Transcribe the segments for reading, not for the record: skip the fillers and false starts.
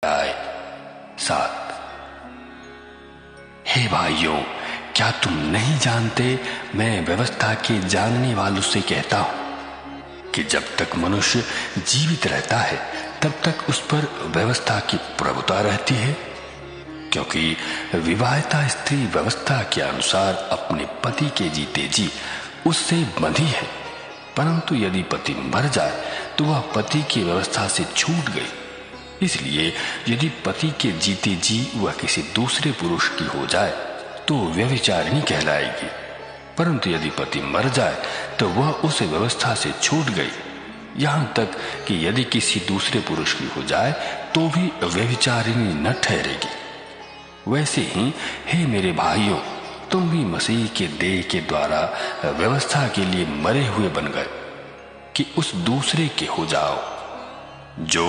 अध्याय 7। हे भाइयों, क्या तुम नहीं जानते, मैं व्यवस्था के जानने वालों से कहता हूं कि जब तक मनुष्य जीवित रहता है तब तक उस पर व्यवस्था की प्रभुता रहती है, क्योंकि विवाहिता स्त्री व्यवस्था के अनुसार अपने पति के जीते जी उससे बंधी है। परंतु यदि पति मर जाए तो वह पति की व्यवस्था से छूट गई। इसलिए यदि पति के जीते जी वह किसी दूसरे पुरुष की हो जाए तो व्यभिचारिणी कहलाएगी। परंतु यदि पति मर जाए तो वह उस व्यवस्था से छूट गई, यहां तक कि यदि किसी दूसरे पुरुष की हो जाए तो भी व्यभिचारिणी न ठहरेगी। वैसे ही हे मेरे भाइयों, तुम भी मसीह के देह के द्वारा व्यवस्था के लिए मरे हुए बन गए कि उस दूसरे के हो जाओ जो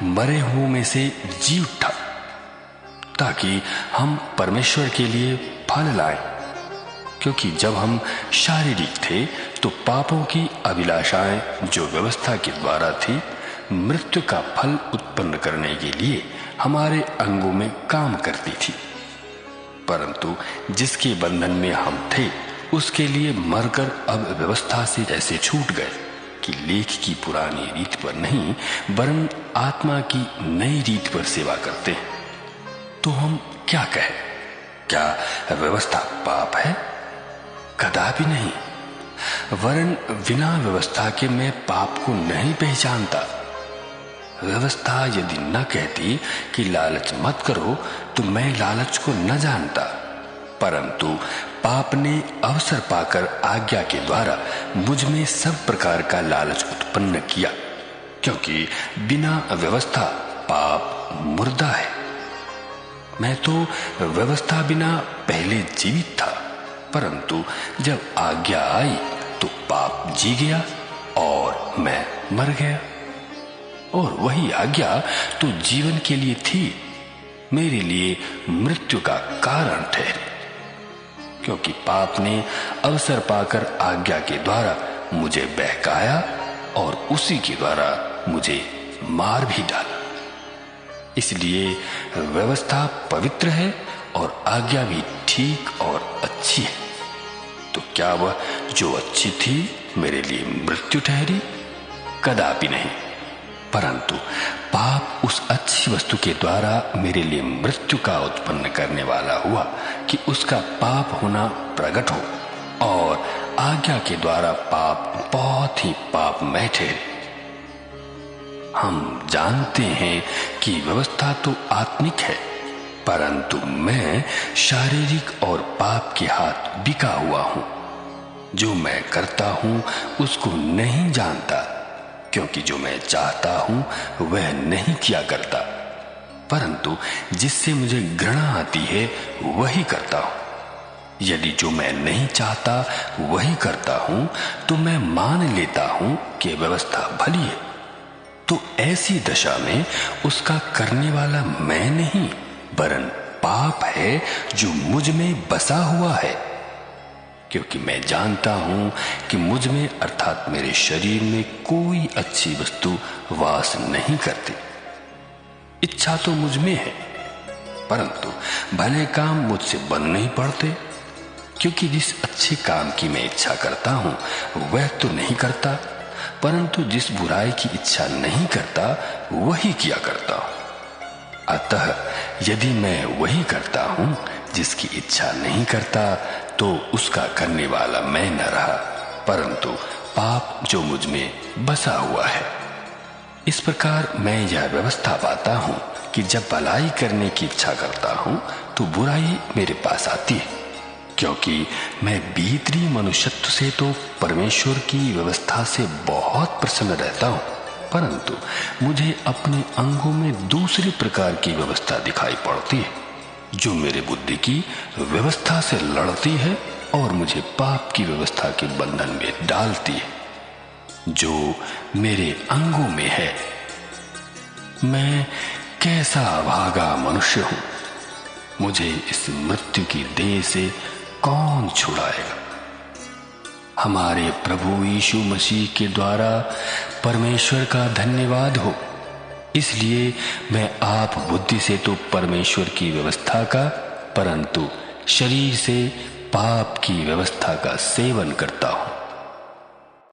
मरे हुओं में से जी उठा, ताकि हम परमेश्वर के लिए फल लाएं। क्योंकि जब हम शारीरिक थे तो पापों की अभिलाषाएं जो व्यवस्था के द्वारा थी, मृत्यु का फल उत्पन्न करने के लिए हमारे अंगों में काम करती थी। परंतु जिसके बंधन में हम थे उसके लिए मरकर अब व्यवस्था से ऐसे छूट गए कि लेख की पुरानी रीत पर नहीं वरन आत्मा की नई रीत पर सेवा करते हैं। तो हम क्या कहें? क्या व्यवस्था पाप है? कदापि नहीं, वरन बिना व्यवस्था के मैं पाप को नहीं पहचानता। व्यवस्था यदि न कहती कि लालच मत करो तो मैं लालच को न जानता, परंतु पाप ने अवसर पाकर आज्ञा के द्वारा मुझ में सब प्रकार का लालच उत्पन्न किया, क्योंकि बिना व्यवस्था पाप मुर्दा है। मैं तो व्यवस्था बिना पहले जीवित था, परंतु जब आज्ञा आई तो पाप जी गया और मैं मर गया। और वही आज्ञा तो जीवन के लिए थी, मेरे लिए मृत्यु का कारण ठहरी, क्योंकि पाप ने अवसर पाकर आज्ञा के द्वारा मुझे बहकाया और उसी के द्वारा मुझे मार भी डाला। इसलिए व्यवस्था पवित्र है और आज्ञा भी ठीक और अच्छी है। तो क्या वह जो अच्छी थी मेरे लिए मृत्यु ठहरी? कदापि नहीं, परंतु पाप उस अच्छी वस्तु के द्वारा मेरे लिए मृत्यु का उत्पन्न करने वाला हुआ कि उसका पाप होना प्रकट हो और आज्ञा के द्वारा पाप बहुत ही पापमय ठहरे। हम जानते हैं कि व्यवस्था तो आत्मिक है, परंतु मैं शारीरिक और पाप के हाथ बिका हुआ हूं। जो मैं करता हूं उसको नहीं जानता, क्योंकि जो मैं चाहता हूं वह नहीं किया करता, परंतु जिससे मुझे घृणा आती है वही करता हूं। यदि जो मैं नहीं चाहता वही करता हूं तो मैं मान लेता हूं कि व्यवस्था भली है। तो ऐसी दशा में उसका करने वाला मैं नहीं वरन पाप है जो मुझ में बसा हुआ है। क्योंकि मैं जानता हूं कि मुझ में अर्थात मेरे शरीर में कोई अच्छी वस्तु वास नहीं करती। इच्छा तो मुझ में है, परंतु भले काम मुझसे बन नहीं पड़ते। क्योंकि जिस अच्छे काम की मैं इच्छा करता हूं वह तो नहीं करता, परंतु जिस बुराई की इच्छा नहीं करता वही किया करता हूं। अतः यदि मैं वही करता हूं जिसकी इच्छा नहीं करता तो उसका करने वाला मैं न रहा, परंतु पाप जो मुझ में बसा हुआ है। इस प्रकार मैं यह व्यवस्था पाता हूं कि जब भलाई करने की इच्छा करता हूं तो बुराई मेरे पास आती है। क्योंकि मैं भीतरी मनुष्यत्व से तो परमेश्वर की व्यवस्था से बहुत प्रसन्न रहता हूं, परंतु मुझे अपने अंगों में दूसरी प्रकार की व्यवस्था दिखाई पड़ती है, जो मेरे बुद्धि की व्यवस्था से लड़ती है और मुझे पाप की व्यवस्था के बंधन में डालती है जो मेरे अंगों में है। मैं कैसा अभागा मनुष्य हूं! मुझे इस मृत्यु की देह से कौन छुड़ाएगा? हमारे प्रभु यीशु मसीह के द्वारा परमेश्वर का धन्यवाद हो। इसलिए मैं आप बुद्धि से तो परमेश्वर की व्यवस्था का, परंतु शरीर से पाप की व्यवस्था का सेवन करता हूं।